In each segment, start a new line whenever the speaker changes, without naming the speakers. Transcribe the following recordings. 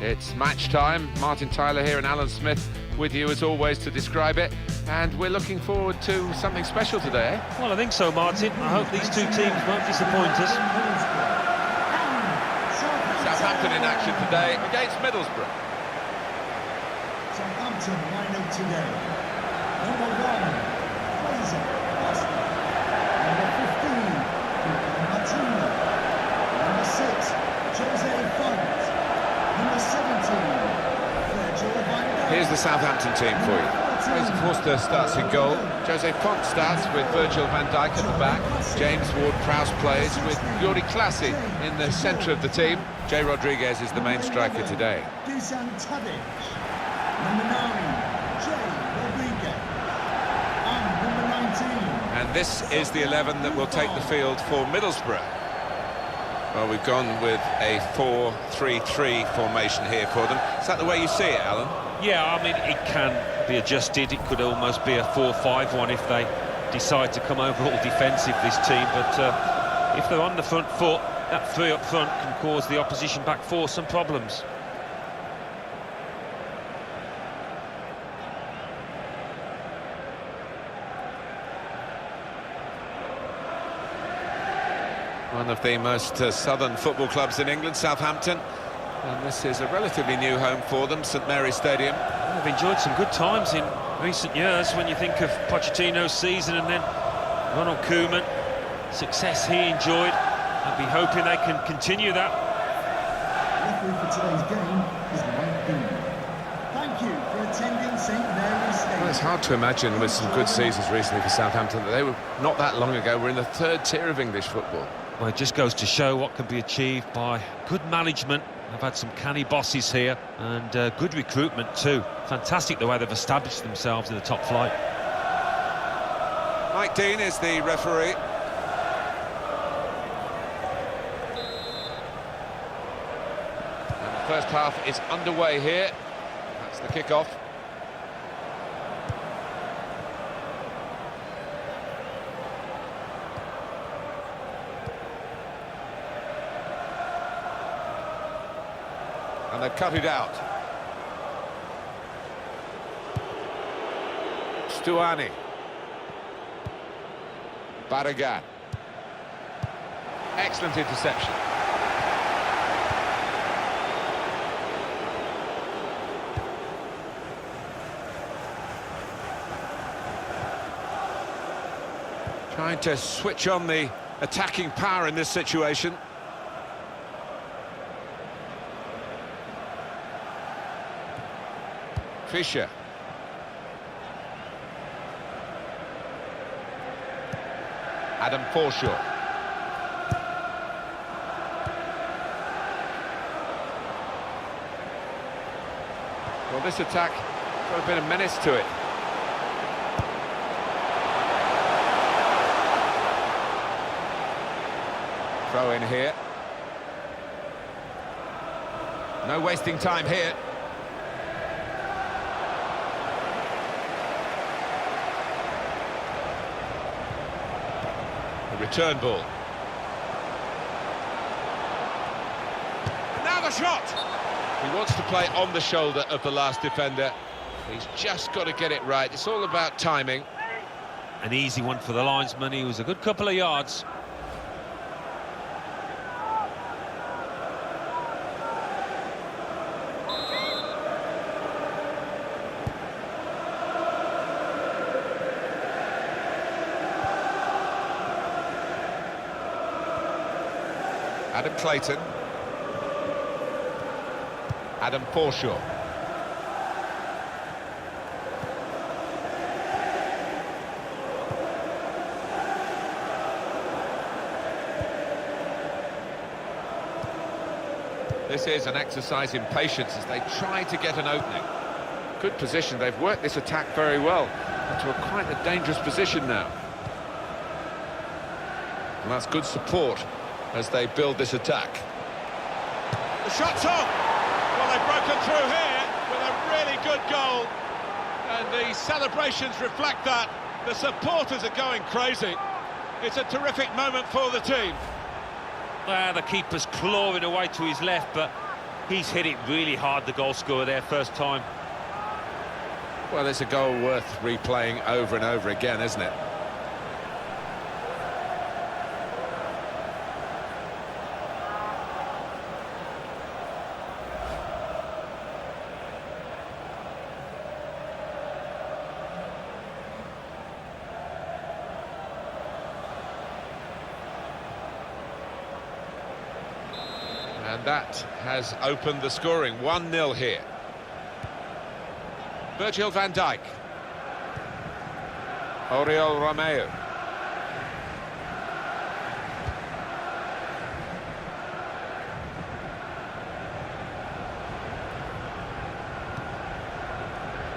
It's match time. Martin Tyler here and Alan Smith with you as always to describe it. And we're looking forward to something special today, eh?
Well, I think so, Martin. I hope these two teams won't disappoint us.
Southampton in action today against Middlesbrough.
Southampton line up today. Number 1, Fraser. Number 15, Martina. Number 6, Jose Font. Number 17, Virgil van Dijk.
Here's the Southampton team for you. Fraser Forster starts in goal. Jose Font starts with Virgil van Dijk at the back. James Ward-Prowse plays with Yuri Classy in the centre of the team. Jay Rodriguez is the main striker today.
Dusan Tadic. Number 9, Jay Rodriguez. And number 19.
And this is the 11 that will take the field for Middlesbrough. Well, we've gone with a 4-3-3 formation here for them. Is that the way you see it, Alan?
Yeah, I mean, it can be adjusted. It could almost be a 4-5-1 if they decide to come over all defensive, this team. But if they're on the front foot, that three up front can cause the opposition back four some problems.
One of the most southern football clubs in England, Southampton. And this is a relatively new home for them, St Mary's Stadium.
They've enjoyed some good times in recent years when you think of Pochettino's season and then Ronald Koeman. Success he enjoyed. I'd be hoping they can continue that.
Referee for today's game is Mike Dean. Thank you for attending St Mary's Stadium.
Well, it's hard to imagine with some good seasons recently for Southampton that they were, not that long ago, were in the third tier of English football.
Well, it just goes to show what can be achieved by good management. They've had some canny bosses here and good recruitment too. Fantastic the way they've established themselves in the top flight.
Mike Dean is the referee. And the first half is underway here. That's the kick-off. And they've cut it out. Stuani. Barragan. Excellent interception. Trying to switch on the attacking power in this situation. Fisher. Adam Forshaw. Well, this attack got a bit of menace to it. Throw in here. No wasting time here. Return ball. Now the shot! He wants to play on the shoulder of the last defender. He's just got to get it right. It's all about timing.
An easy one for the linesman. He was a good couple of yards.
Adam Clayton. Adam Forshaw. This is an exercise in patience as they try to get an opening. Good position, they've worked this attack very well into quite a dangerous position now. And that's good support as they build this attack. The shot's on! Well, they've broken through here with a really good goal. And the celebrations reflect that. The supporters are going crazy. It's a terrific moment for the team.
Well, the keeper's clawing away to his left, but He's hit it really hard, the goal scorer there, first time.
Well, it's a goal worth replaying over and over again, isn't it? And that has opened the scoring. 1-0 here. Virgil van Dijk. Oriol Romeu.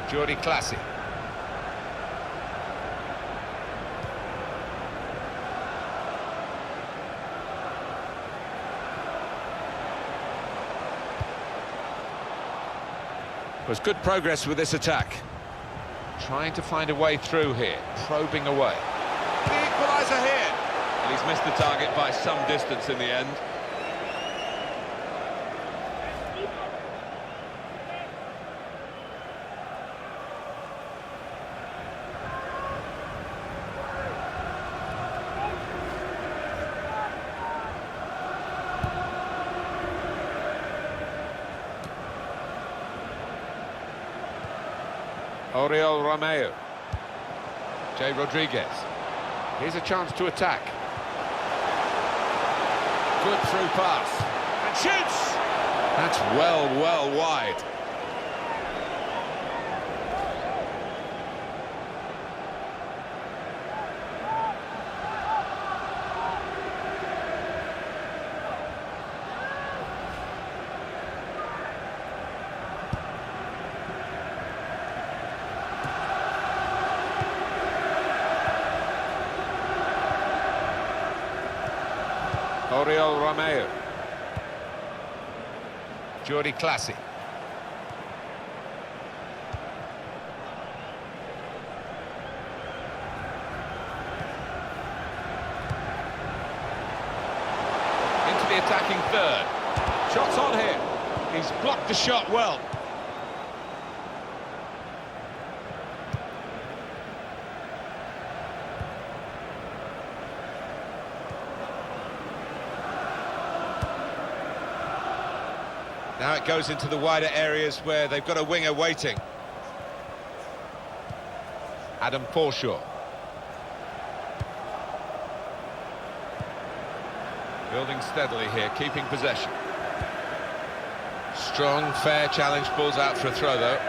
Jordi Clasie. Was good progress with this attack. Trying to find a way through here, probing away. The equaliser here. And he's missed the target by some distance in the end. Oriol Romeu. Jay Rodriguez. Here's a chance to attack. Good through pass. And shoots! That's well wide. Oriol Romeu. Jordi Clasie. Into the attacking third. Shots on here. He's blocked the shot well. Now it goes into the wider areas where they've got a winger waiting. Adam Forshaw. Building steadily here, keeping possession. Strong, fair challenge, balls out for a throw though.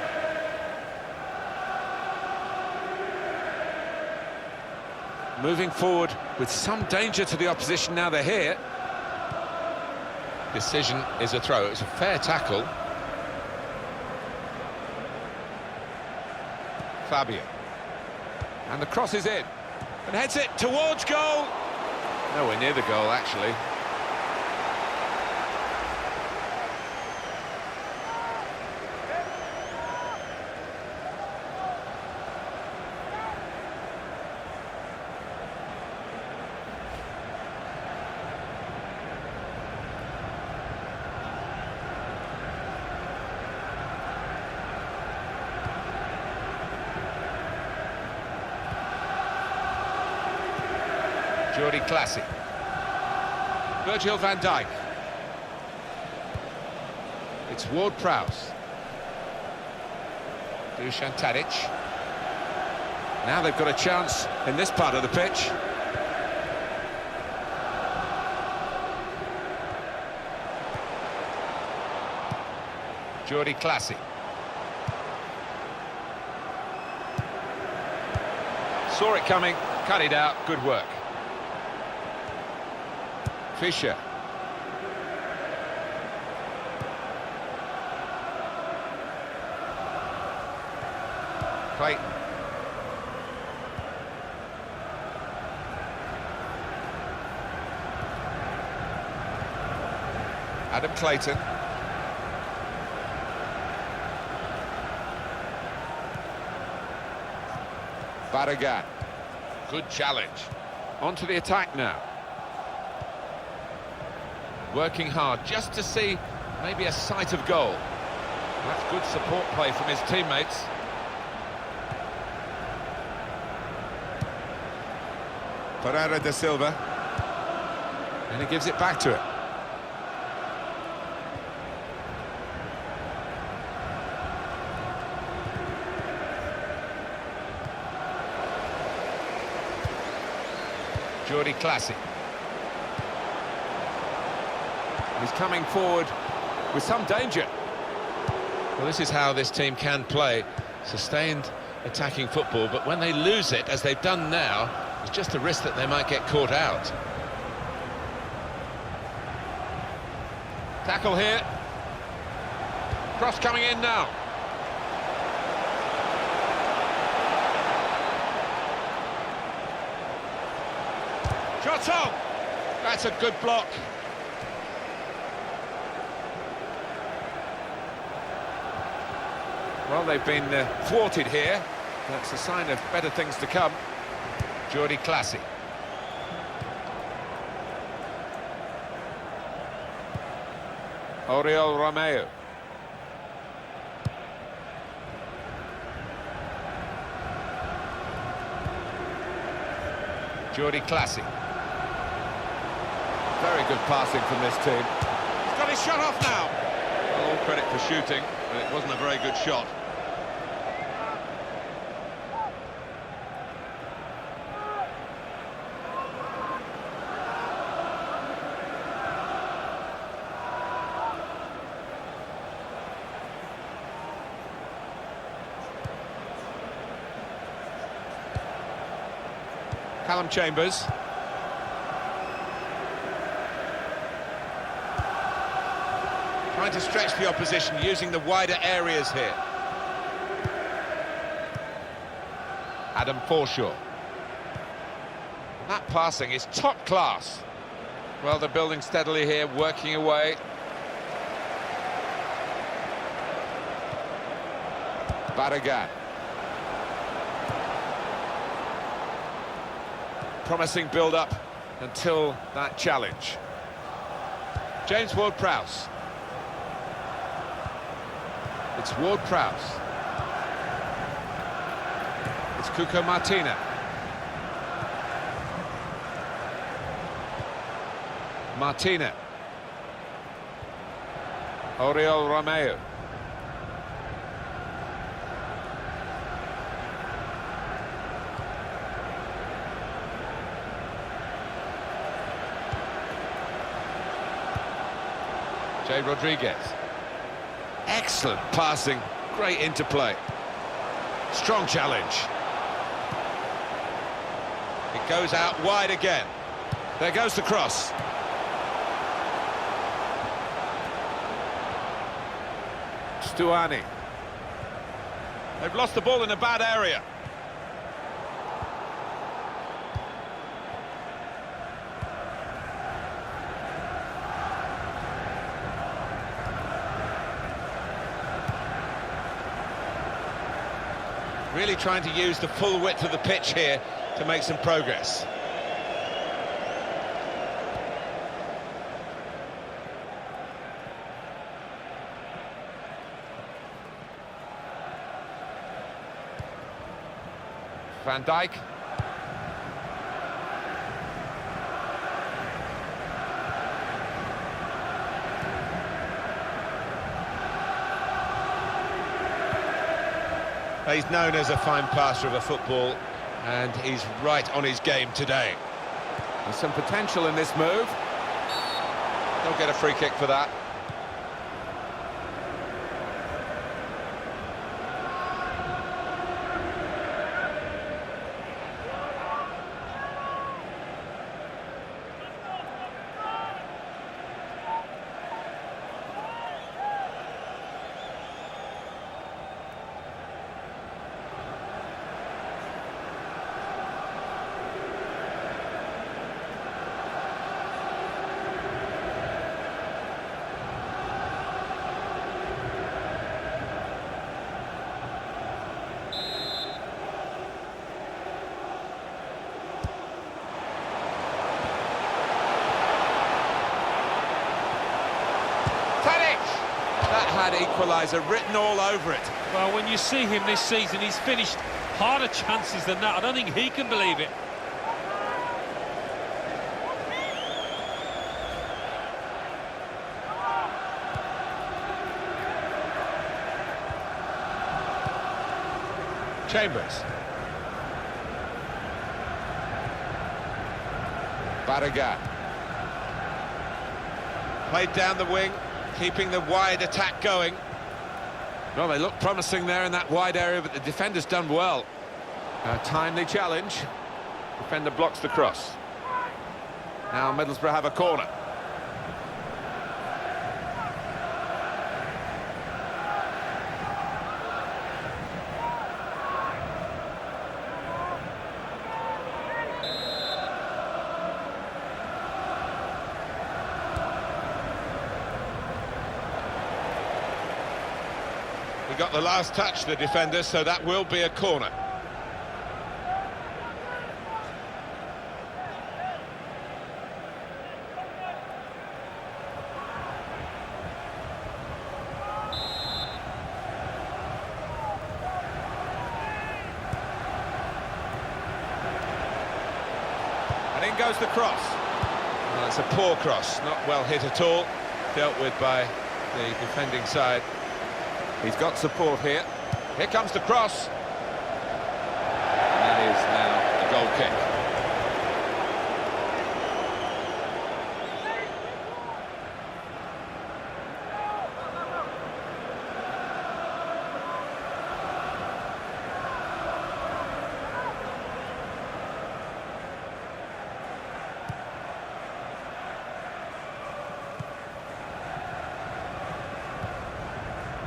Moving forward with some danger to the opposition now they're here. Decision is a throw. It's a fair tackle. Fabio. And the cross is in. And heads it towards goal. Nowhere near the goal, actually. Jordi Clasie. Virgil van Dijk. It's Ward-Prowse. Dusan Tadic. Now they've got a chance in this part of the pitch. Jordi Clasie. Saw it coming, cut it out, good work. Fisher. Clayton. Adam Clayton. Barragan. Good challenge. On to the attack now. Working hard just to see Maybe a sight of goal. That's good support play from his teammates. Pereira da Silva. And he gives it back to it. Jordi Classic. He's coming forward with some danger. Well, this is how this team can play. Sustained attacking football, but when they lose it, as they've done now, it's just a risk that they might get caught out. Tackle here. Cross coming in now. Shot on! That's a good block. Well, they've been thwarted here. That's a sign of better things to come. Jordi Classic. Oriol Romeo. Jordi Classic. Very good passing from this team. He's got his shot off now. Well, all credit for shooting, but it wasn't a very good shot. Callum Chambers. Trying to stretch the opposition, using the wider areas here. Adam Forshaw. That passing is top class. Well, they're building steadily here, working away. Barragan. Promising build-up until that challenge. James Ward-Prowse. It's Ward-Prowse. It's Cuco Martina. Martina. Oriol Romeo. Jay Rodriguez. Excellent passing, great interplay. Strong challenge. It goes out wide again. There goes the cross. Stuani. They've lost the ball in a bad area. Really trying to use the full width of the pitch here to make some progress. Van Dijk. He's known as a fine passer of a football, and he's right on his game today. There's some potential in this move. They'll get a free kick for that. had equaliser written all over it.
Well, when you see him this season, he's finished harder chances than that. I don't think he can believe it.
Chambers. Barragan. Played down the wing, keeping the wide attack going. Well, they look promising there in that wide area, but the defender's done well. A timely challenge. Defender blocks the cross. Now Middlesbrough have a corner. He got the last touch, the defender, so that will be a corner. And in goes the cross. Well, it's a poor cross, not well hit at all. Dealt with by the defending side. He's got support here. Here comes the cross. And that is now a goal kick.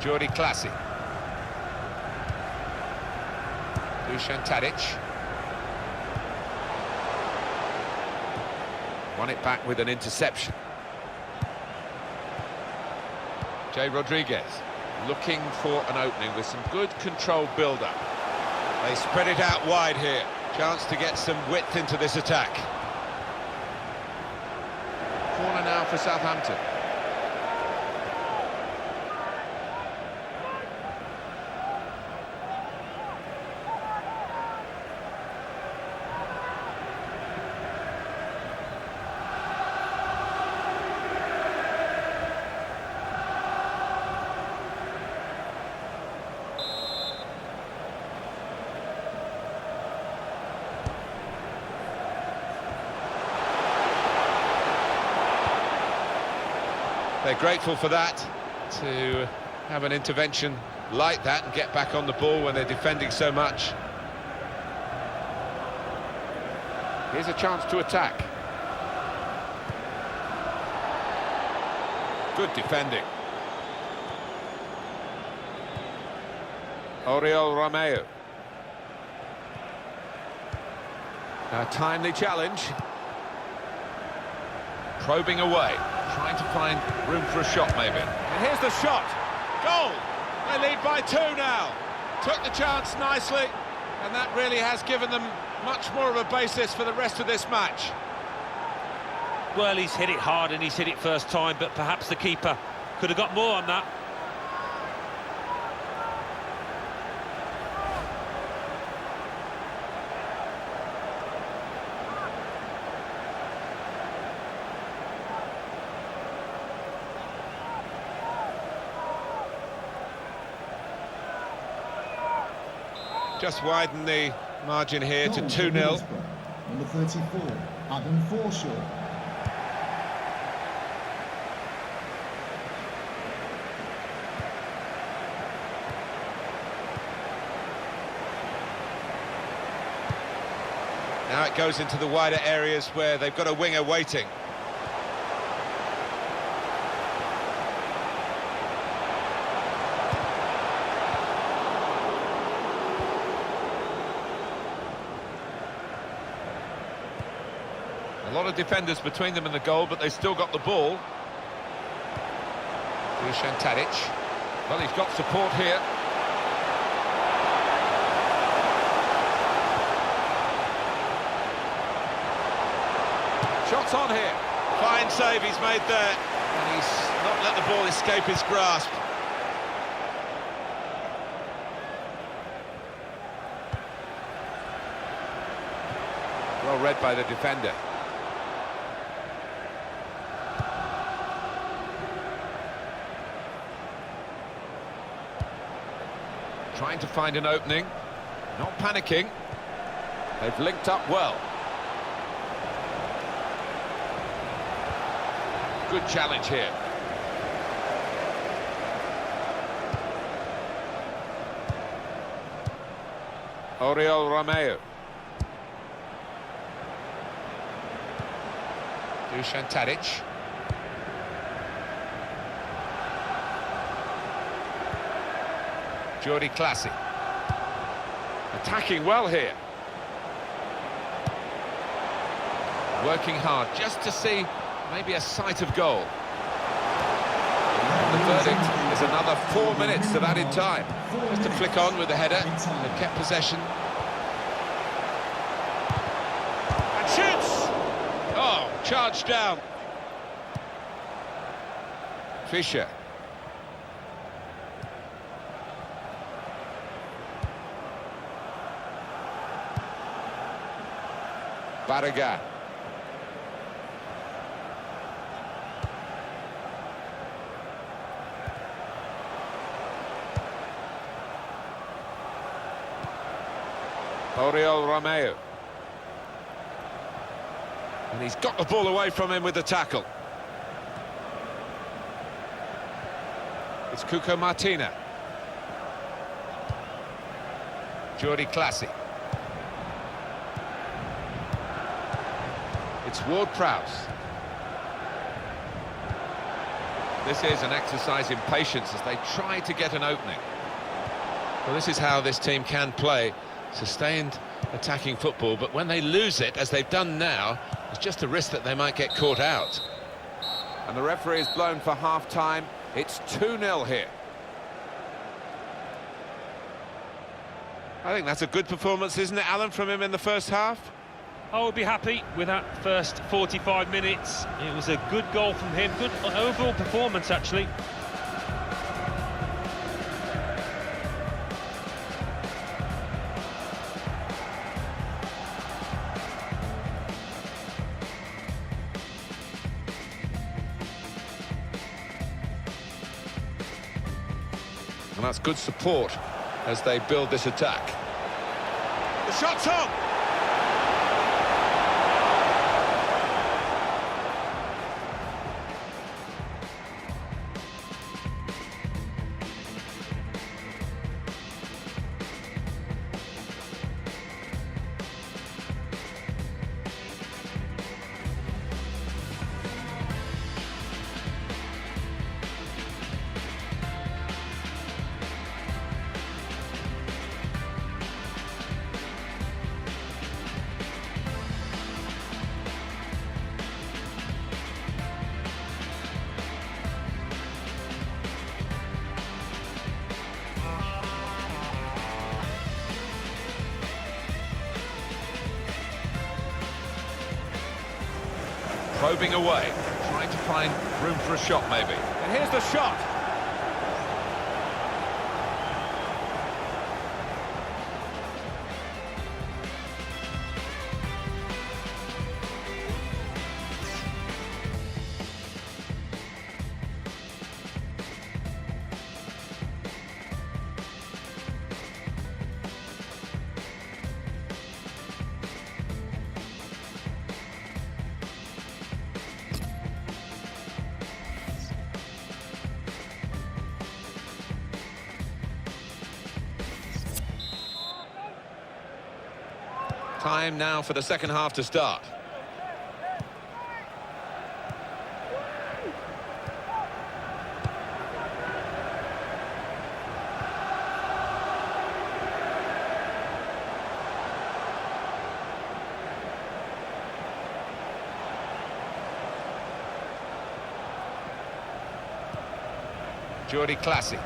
Jordi Classy. Dusan Tadic. Won it back with an interception. Jay Rodriguez looking for an opening with some good controlled build-up. They spread it out wide here. Chance to get some width into this attack. Corner now for Southampton. They're grateful for that, to have an intervention like that and get back on the ball when they're defending so much. Here's a chance to attack. Good defending. Oriol Romeo. A timely challenge. Probing away. Trying to find room for a shot, maybe. And here's the shot. Goal! They lead by 2 now. Took the chance nicely, and that really has given them much more of a basis for the rest of this match.
Well, he's hit it hard and he's hit it first time, but perhaps the keeper could have got more on that.
Just widen the margin here to 2-0.
Number 34, Adam Forshaw.
Now it goes into the wider areas where they've got a winger waiting. A lot of defenders between them and the goal, but they've still got the ball. Dusan Tadic. Well, he's got support here. Shots on here. Fine save he's made there. And he's not let the ball escape his grasp. Well read by the defender. Trying to find an opening, not panicking. They've linked up well. Good challenge here. Oriol Romeo. Dusan Tadic. Jordi Clasie. Attacking well here. Working hard just to see maybe a sight of goal. The verdict is another 4 minutes of added time. Just to flick on with the header. They've kept possession. And shoots! Oh, charged down. Fischer. Barragan. Oriol Romeo. And he's got the ball away from him with the tackle. It's Cuco Martina. Jordi Clasie. It's Ward-Prowse. This is an exercise in patience as they try to get an opening. Well, this is how this team can play. Sustained attacking football, but when they lose it, as they've done now, there's just a risk that they might get caught out. And the referee is blown for half-time. It's 2-0 here. I think that's a good performance, isn't it, Alan, from him in the first half?
I would be happy with that first 45 minutes. It was a good goal from him, good overall performance, actually.
And that's good support as they build this attack. The shot's on! Probing away, trying to find room for a shot maybe. And here's the shot. Time now for the second half to start. Jordi Clasie.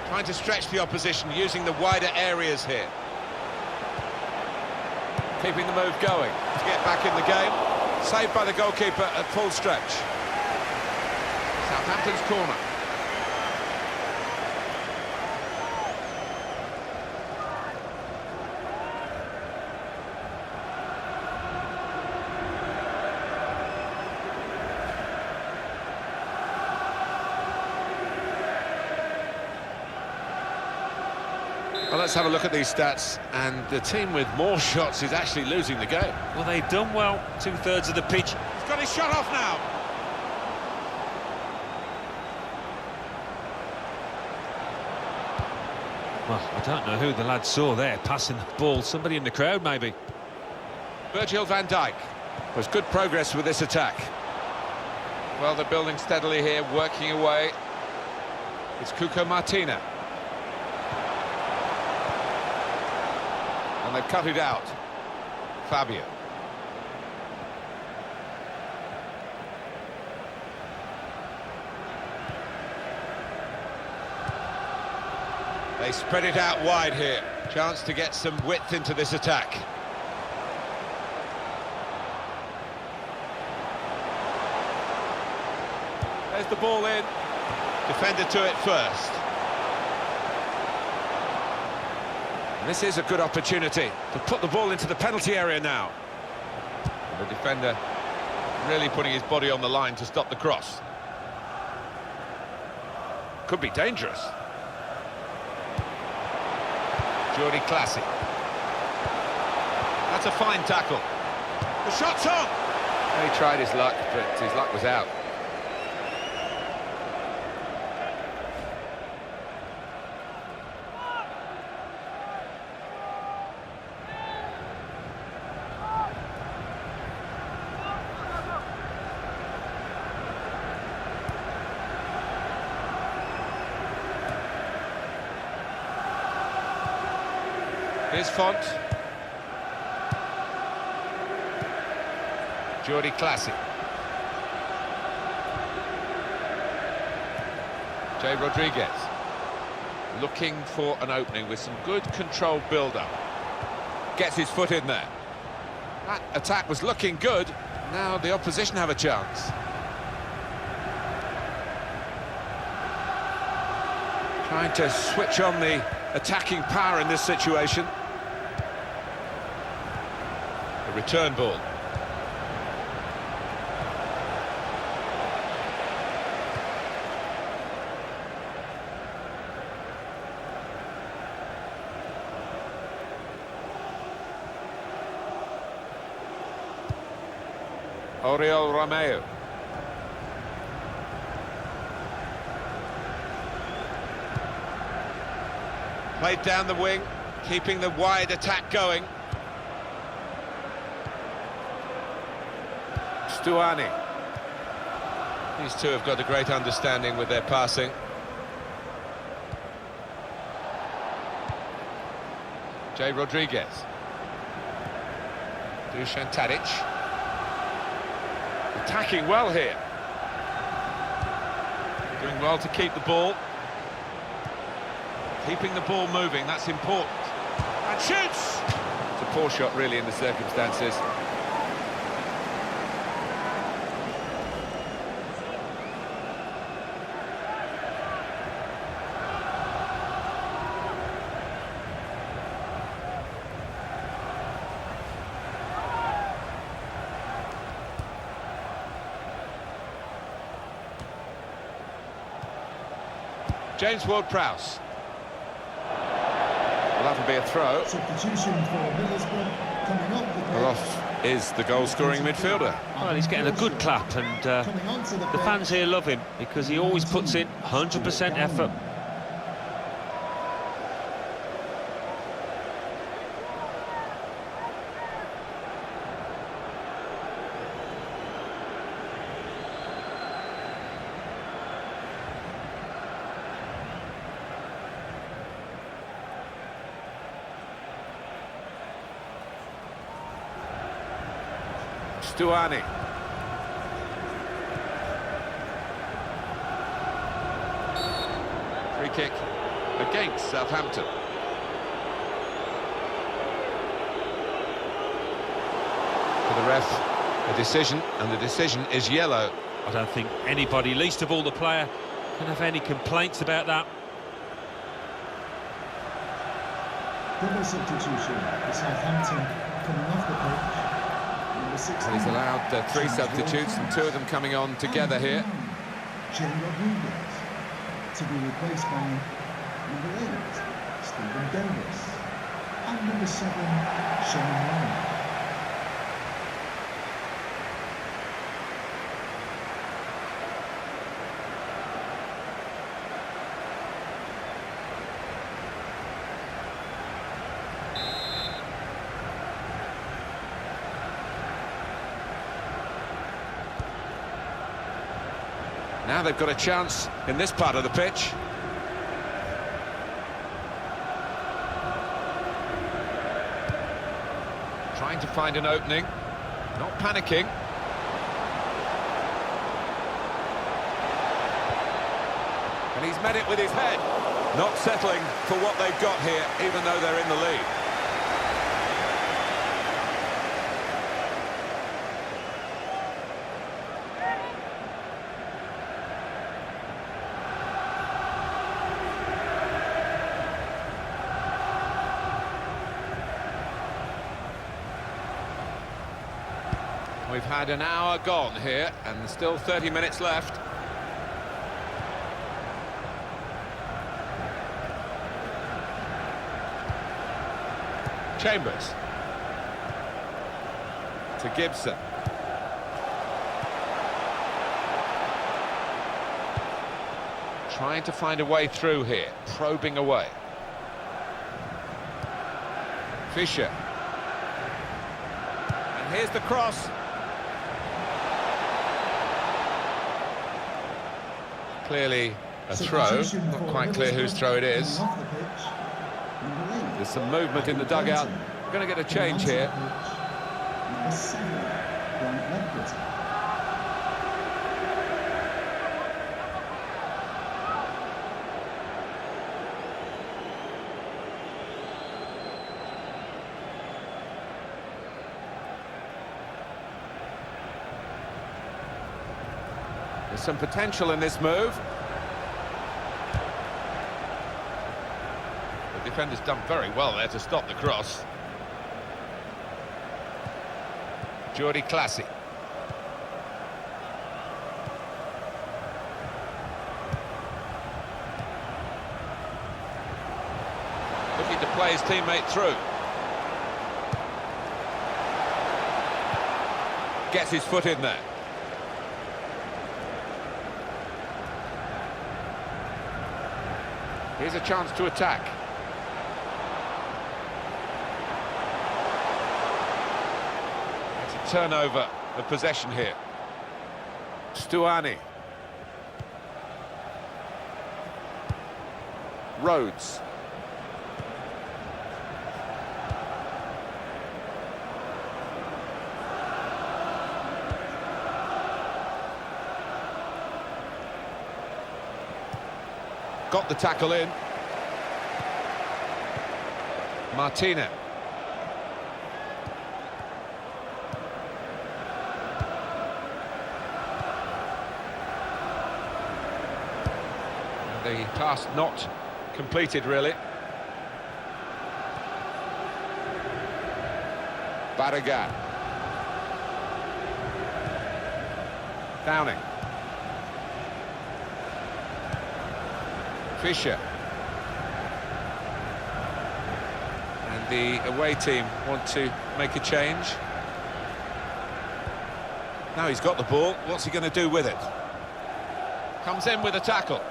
Trying to stretch the opposition, using the wider areas here. Keeping the move going to get back in the game. Saved by the goalkeeper at full stretch. Southampton's corner. let's have a look at these stats, and the team with more shots is actually losing the game.
Well, they've done well, two-thirds of the pitch.
He's got his shot off now.
Well, I don't know who the lad saw there, passing the ball. Somebody in the crowd, maybe.
Virgil van Dijk. Was good progress with this attack. Well, they're building steadily here, working away. It's Cuco Martina. And they've cut it out. Fabio. They spread it out wide here. Chance to get some width into this attack. There's the ball in. Defender to it first. And this is a good opportunity to put the ball into the penalty area now. And the defender really putting his body on the line to stop the cross. Could be dangerous. Jordi Classy. That's a fine tackle. The shot's on! He tried his luck, but his luck was out. Here's Font. Jordi Classy. Jay Rodriguez. Looking for an opening with some good controlled build-up. Gets his foot in there. That attack was looking good. Now the opposition have a chance. Trying to switch on the attacking power in this situation. A return ball. Oriol Romeo. Played down the wing, keeping the wide attack going. Stuani. These two have got a great understanding with their passing. Jay Rodriguez. Dusan Tadic. Attacking well here. Doing well to keep the ball. Keeping the ball moving, that's important. And shoots! It's a poor shot, really, in the circumstances. James Ward-Prowse. Well, that'll be a throw.
Substitution for Middlesbrough coming up.
Well, off is the goal-scoring midfielder.
Well, he's getting a good clap, and the fans here love him because he always puts in 100% effort.
Stuani. Free kick against Southampton. For the ref, a decision, and the decision is yellow.
I don't think anybody, least of all the player, can have any complaints about that.
Double substitution for Southampton coming off the pitch.
Well, he's allowed 3 substitutes, and 2 of them coming on together here.
Jay Rodriguez to be replaced by number 8, Stephen Davis. And number 7, Shane Long.
Now they've got a chance in this part of the pitch. Trying to find an opening, not panicking. And he's met it with his head. Not settling for what they've got here, even though they're in the lead. We've had an hour gone here, and there's still 30 minutes left. Chambers. To Gibson. Trying to find a way through here, probing away. Fisher. And here's the cross. Clearly a throw, not quite clear whose throw it is. There's some movement in the dugout. We're going to get a change here. There's some potential in this move. The defender's done very well there to stop the cross. Jordi Classy. Looking to play his teammate through. Gets his foot in there. Here's a chance to attack. It's a turnover of possession here. Stuani. Rhodes. Got the tackle in. Martina. The pass not completed, really. Barragan. Downing. Fisher. And the away team want to make a change. Now he's got the ball, what's he going to do with it? Comes in with a tackle.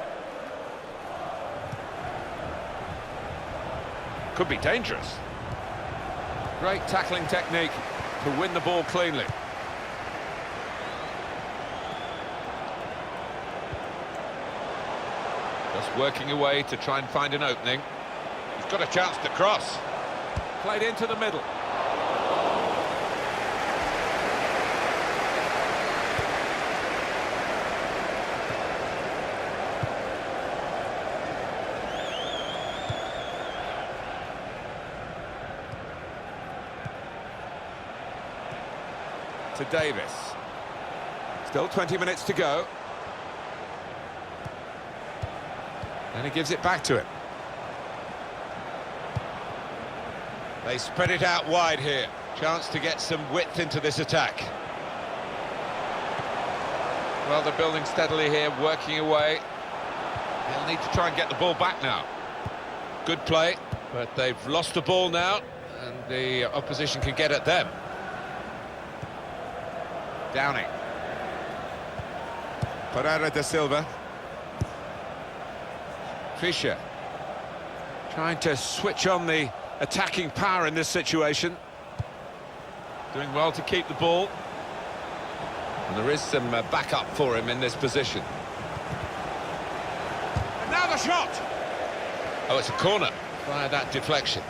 Could be dangerous. Great tackling technique to win the ball cleanly. Just working away to try and find an opening. He's got a chance to cross. Played into the middle. To Davis. Still 20 minutes to go. And he gives it back to him. They spread it out wide here. Chance to get some width into this attack. Well, they're building steadily here, working away. They'll need to try and get the ball back now. Good play. But they've lost the ball now, and the opposition can get at them. Downing. Pereira da Silva. Fischer. Trying to switch on the attacking power in this situation. Doing well to keep the ball. And there is some backup for him in this position. And now the shot! Oh, it's a corner via that deflection.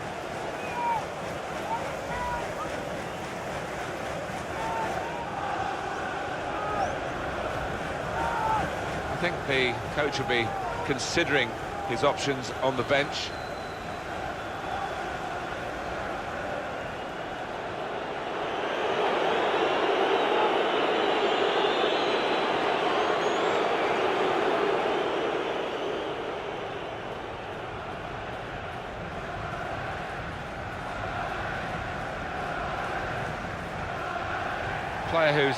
I think the coach will be considering his options on the bench. Player who's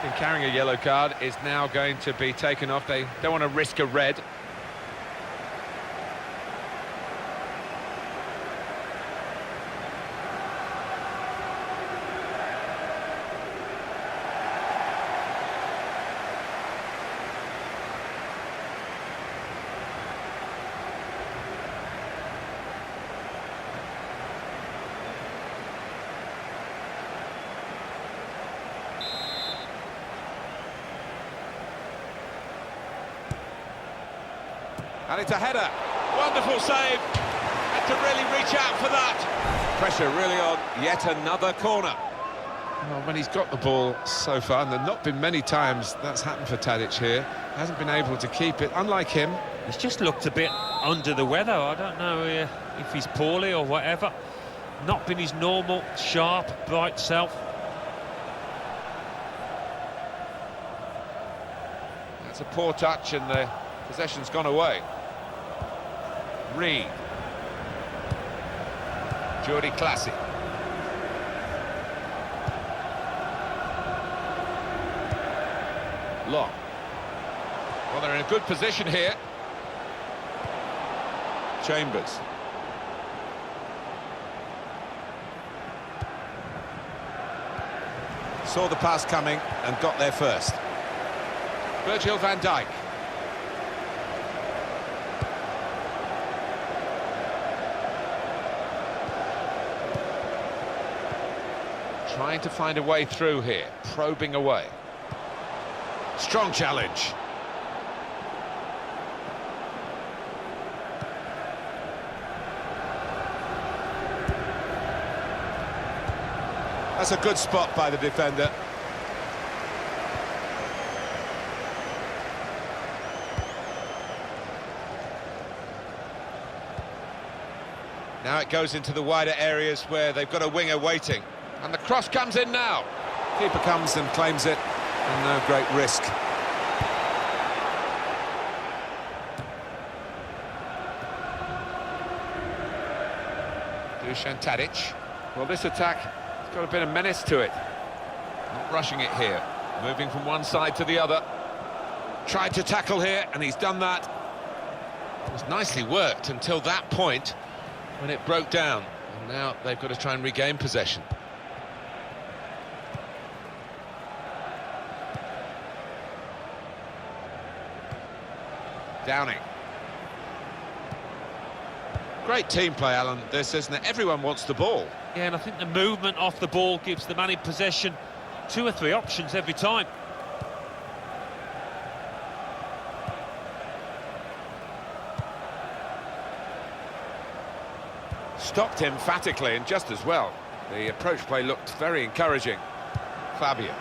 been carrying a yellow card is now going to be taken off. They don't want to risk a red. And it's a header. Wonderful save. Had to really reach out for that. Pressure really on yet another corner. Well, when he's got the ball so far, and there have not been many times that's happened for Tadic here, hasn't been able to keep it. Unlike him,
He's just looked a bit under the weather. I don't know if he's poorly or whatever. Not been his normal, sharp, bright self.
that's a poor touch and the possession's gone away. Reed. Jordi Classy. Long. Well, they're in a good position here. Chambers. Saw the pass coming and got there first. Virgil van Dijk. Trying to find a way through here, probing away. Strong challenge. That's a good spot by the defender. Now it goes into the wider areas where they've got a winger waiting. And the cross comes in now. Keeper comes and claims it, and no great risk. Dusan Tadic. Well, this attack has got a bit of menace to it. Not rushing it here. Moving from one side to the other. Tried to tackle here, and he's done that. It was nicely worked until that point when it broke down. And now they've got to try and regain possession. Downing. Great team play, Alan, this, isn't it? Everyone wants the ball.
Yeah, and I think the movement off the ball gives the man in possession 2 or 3 options every time.
Stopped emphatically and just as well. The approach play looked very encouraging. Fabio.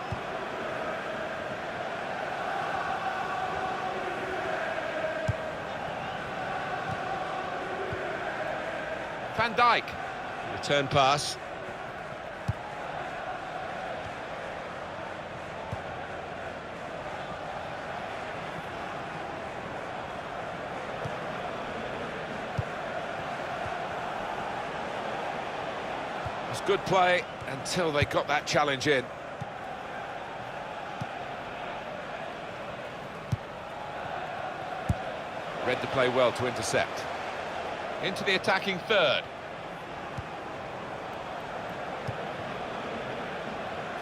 Van Dijk. Return pass. It was good play until they got that challenge in. Read the play well to intercept. Into the attacking third.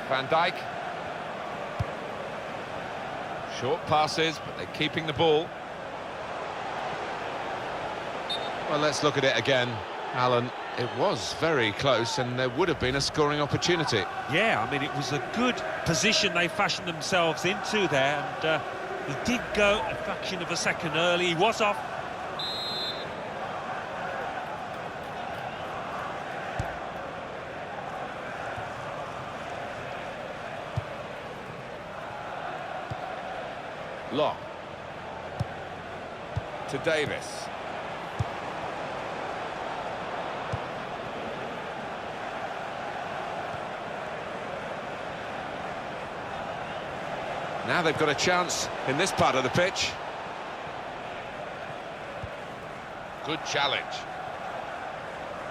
Van Dijk. Short passes, but they're keeping the ball. Well, let's look at it again, Alan. It was very close, and there would have been a scoring opportunity.
Yeah, I mean, it was a good position they fashioned themselves into there, and he did go a fraction of a second early. He was off.
Long. To Davis. Now they've got a chance in this part of the pitch. Good challenge.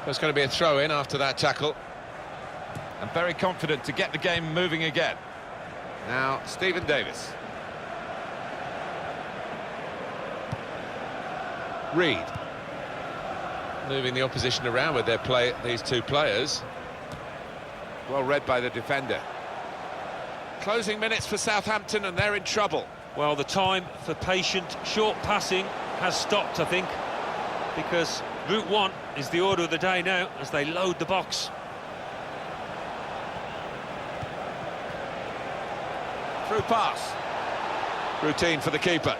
There's going to be a throw-in after that tackle. And very confident to get the game moving again. Now, Stephen Davis. Reed. Moving the opposition around with these two players. Well read by the defender. Closing minutes for Southampton, and they're in trouble.
Well, the time for patient, short passing has stopped, I think, because Route 1 is the order of the day now as they load the box.
Through pass. Routine for the keeper.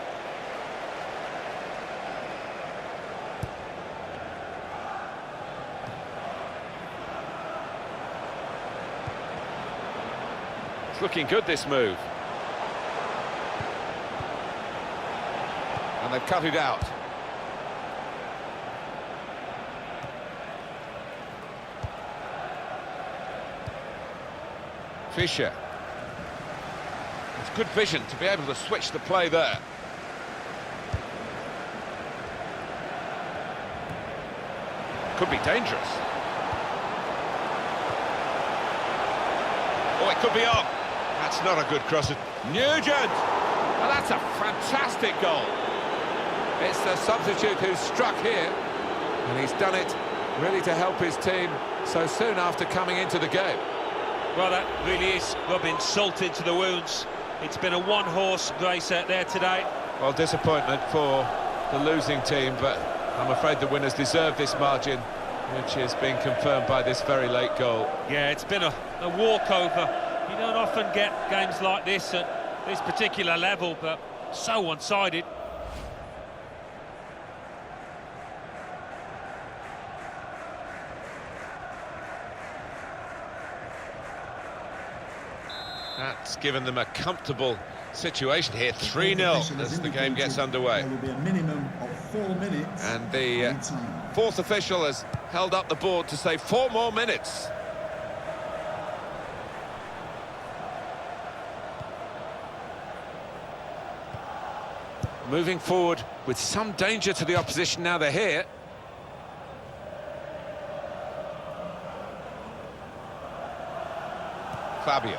It's looking good, this move. And they've cut it out. Fisher. It's good vision to be able to switch the play there. Could be dangerous. Oh, it could be on. That's not a good cross. Nugent! Well, that's a fantastic goal. It's the substitute who's struck here, and he's done it really to help his team so soon after coming into the game.
Well, that really is rubbing salt into the wounds. It's been a one-horse race out there today.
Well, disappointment for the losing team, but I'm afraid the winners deserve this margin, which is being confirmed by this very late goal.
Yeah, it's been a walkover. You don't often get games like this at this particular level, but so one-sided.
That's given them a comfortable situation here. 3-0 as the game gets underway.
There will be a minimum of 4 minutes.
And the fourth official has held up the board to say 4 more minutes. Moving forward with some danger to the opposition now they're here. Fabio.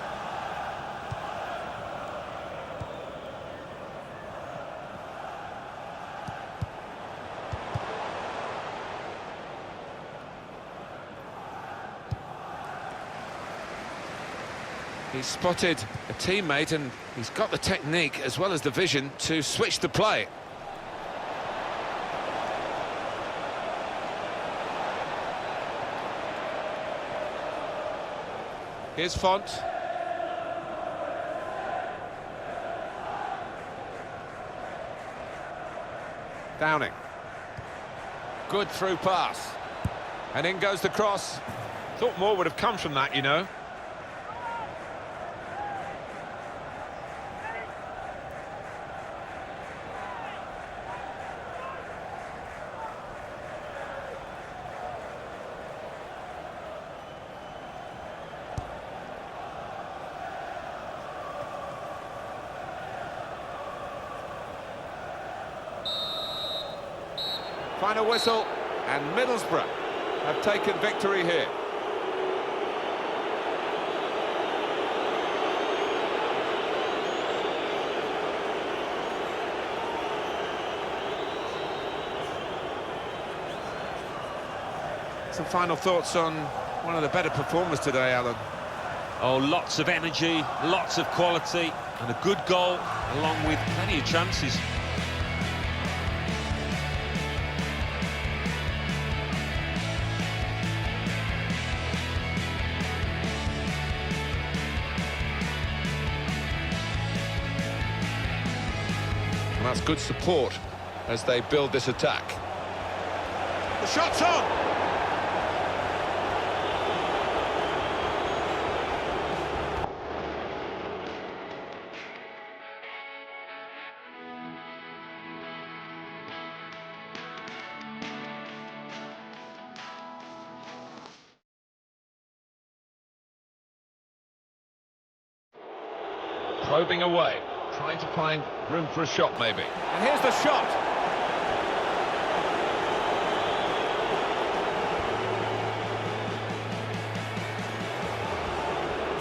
He's spotted a teammate and he's got the technique as well as the vision to switch the play. Here's Font. Downing. Good through pass. And in goes the cross. Thought more would have come from that, you know. Final whistle, and Middlesbrough have taken victory here. Some final thoughts on one of the better performers today, Alan.
Oh, lots of energy, lots of quality, and a good goal, along with plenty of chances.
And that's good support as they build this attack. The shot's on! Probing away, trying to find room for a shot maybe. And here's the shot!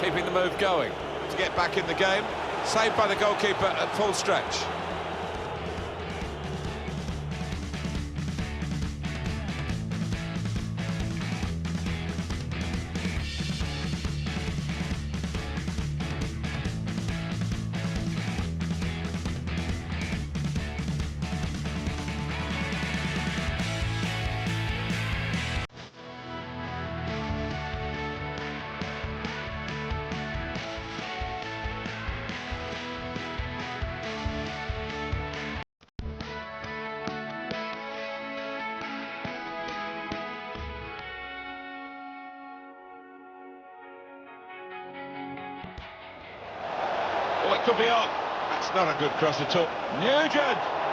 Keeping the move going to get back in the game. Saved by the goalkeeper at full stretch. Oh, it could be on. That's not a good cross at all. Nugent!